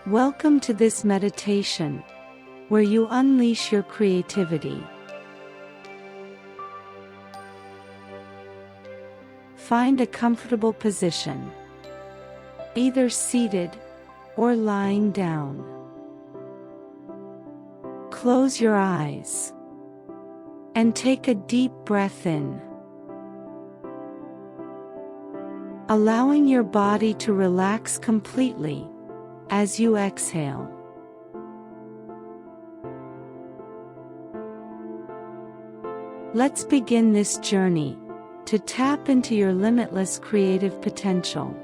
Welcome to this meditation, where you unleash your creativity. Find a comfortable position, either seated or lying down. Close your eyes and take a deep breath in, allowing your body to relax completely as you exhale. Let's begin this journey to tap into your limitless creative potential.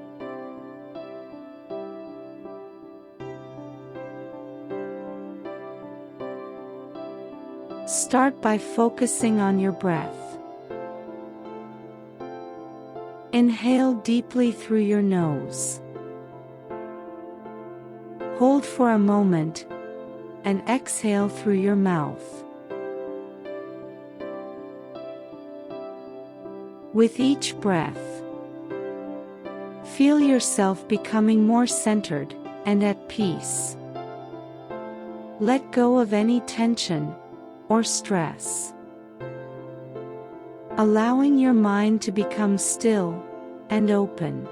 Start by focusing on your breath. Inhale deeply through your nose. Hold for a moment, and exhale through your mouth. With each breath, feel yourself becoming more centered and at peace. Let go of any tension or stress, allowing your mind to become still and open.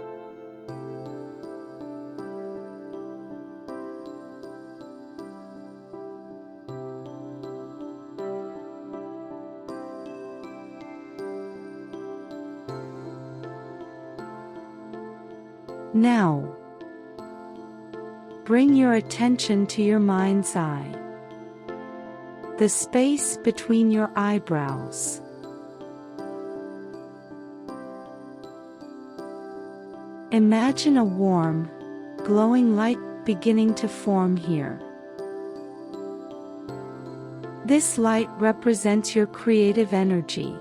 Now, bring your attention to your mind's eye, the space between your eyebrows. Imagine a warm, glowing light beginning to form here. This light represents your creative energy,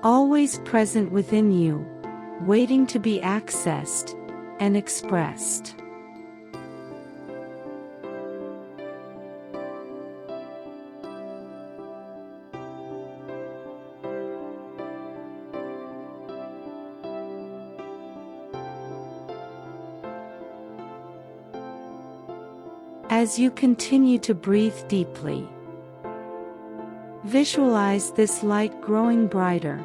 always present within you, waiting to be accessed and expressed. As you continue to breathe deeply, visualize this light growing brighter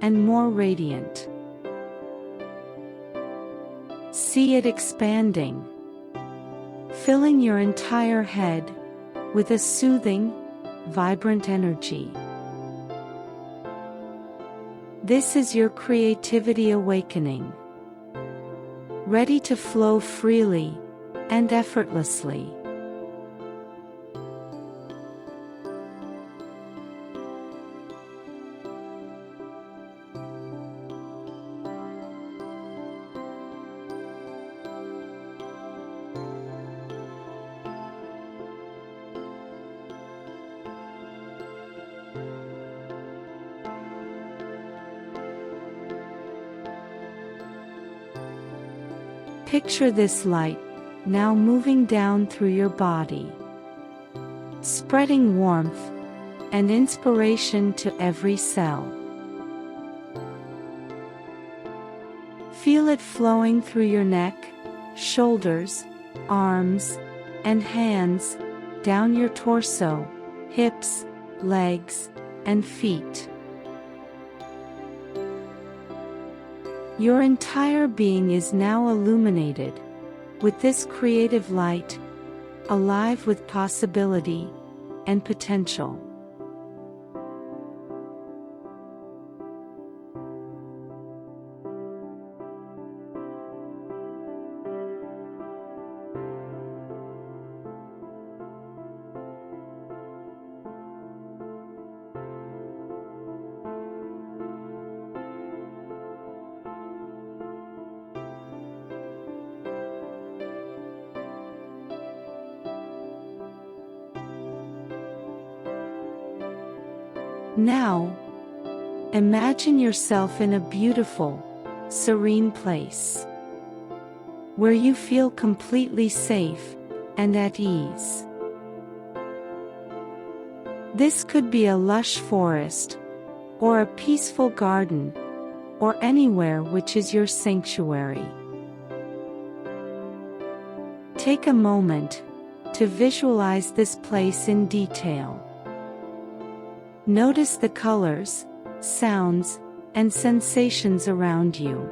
and more radiant. See it expanding, filling your entire head with a soothing, vibrant energy. This is your creativity awakening, ready to flow freely and effortlessly. Picture this light now moving down through your body, spreading warmth and inspiration to every cell. Feel it flowing through your neck, shoulders, arms, and hands, down your torso, hips, legs, and feet. Your entire being is now illuminated with this creative light, alive with possibility and potential. Now, imagine yourself in a beautiful, serene place, where you feel completely safe and at ease. This could be a lush forest, or a peaceful garden, or anywhere which is your sanctuary. Take a moment to visualize this place in detail. Notice the colors, sounds, and sensations around you.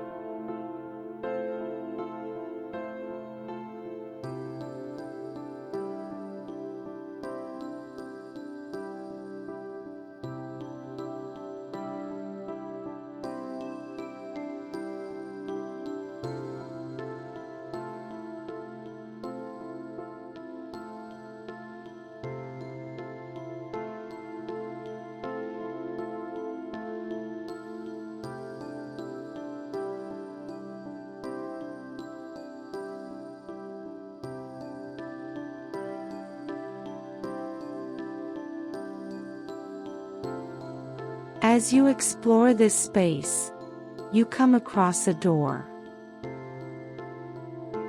As you explore this space, you come across a door.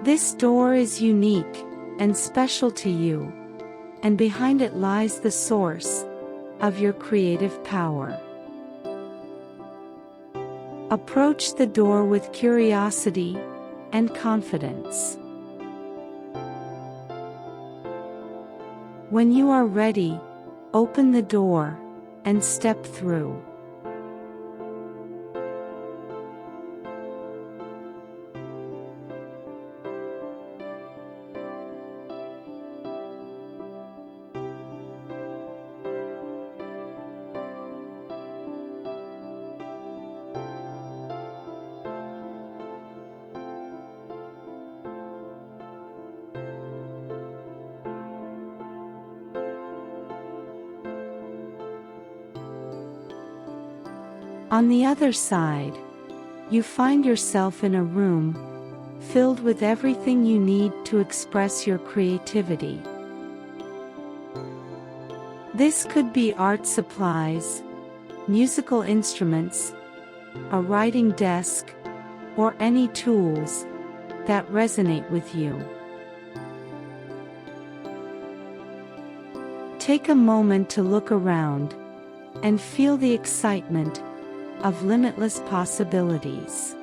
This door is unique and special to you, and behind it lies the source of your creative power. Approach the door with curiosity and confidence. When you are ready, open the door and step through. On the other side, you find yourself in a room filled with everything you need to express your creativity. This could be art supplies, musical instruments, a writing desk, or any tools that resonate with you. Take a moment to look around and feel the excitement of limitless possibilities.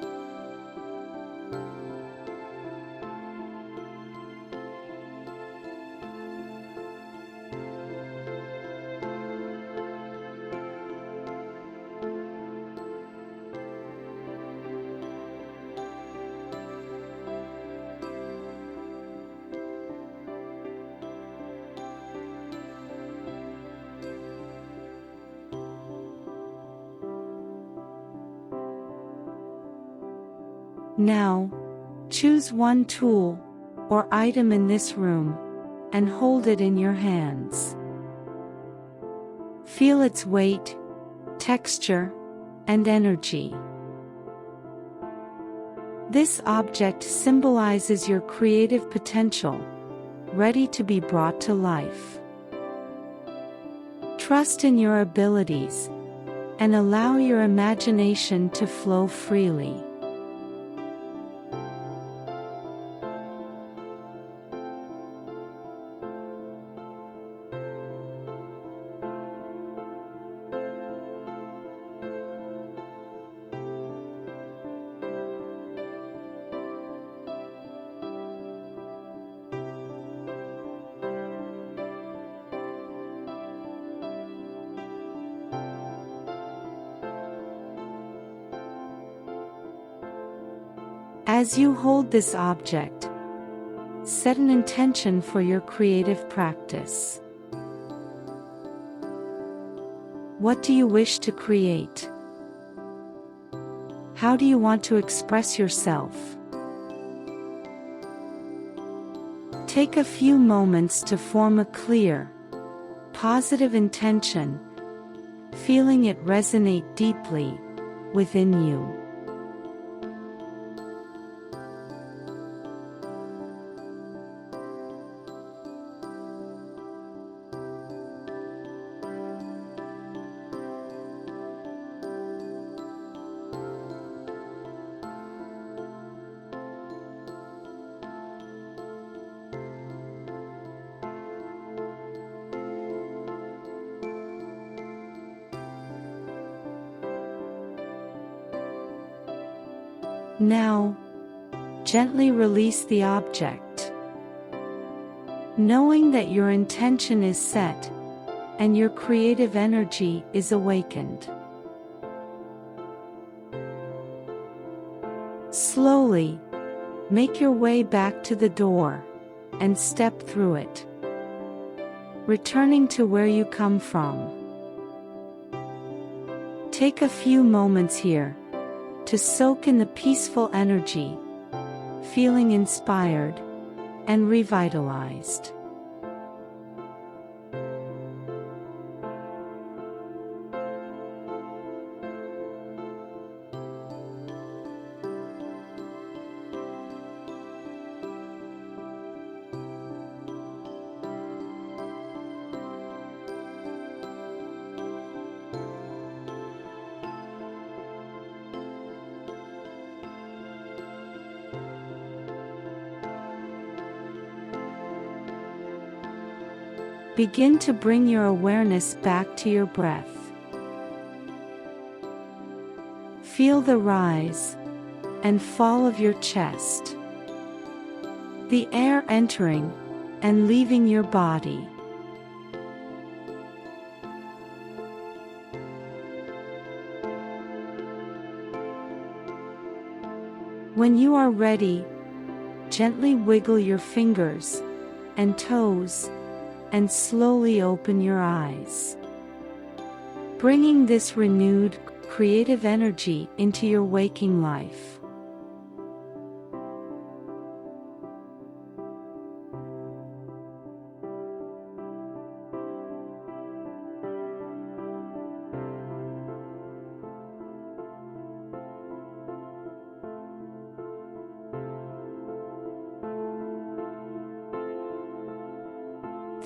Now, choose one tool or item in this room and hold it in your hands. Feel its weight, texture, and energy. This object symbolizes your creative potential, ready to be brought to life. Trust in your abilities and allow your imagination to flow freely. As you hold this object, set an intention for your creative practice. What do you wish to create? How do you want to express yourself? Take a few moments to form a clear, positive intention, feeling it resonate deeply within you. Now, gently release the object. knowing that your intention is set and your creative energy is awakened. Slowly, make your way back to the door and step through it, returning to where you come from. Take a few moments here to soak in the peaceful energy, feeling inspired and revitalized. Begin to bring your awareness back to your breath. Feel the rise and fall of your chest, the air entering and leaving your body. When you are ready, gently wiggle your fingers and toes and slowly open your eyes, bringing this renewed, creative energy into your waking life.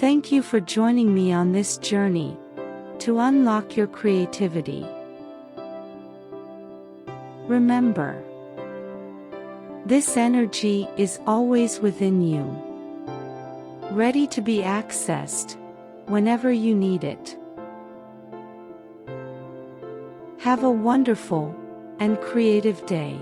Thank you for joining me on this journey to unlock your creativity. Remember, this energy is always within you, ready to be accessed whenever you need it. Have a wonderful and creative day.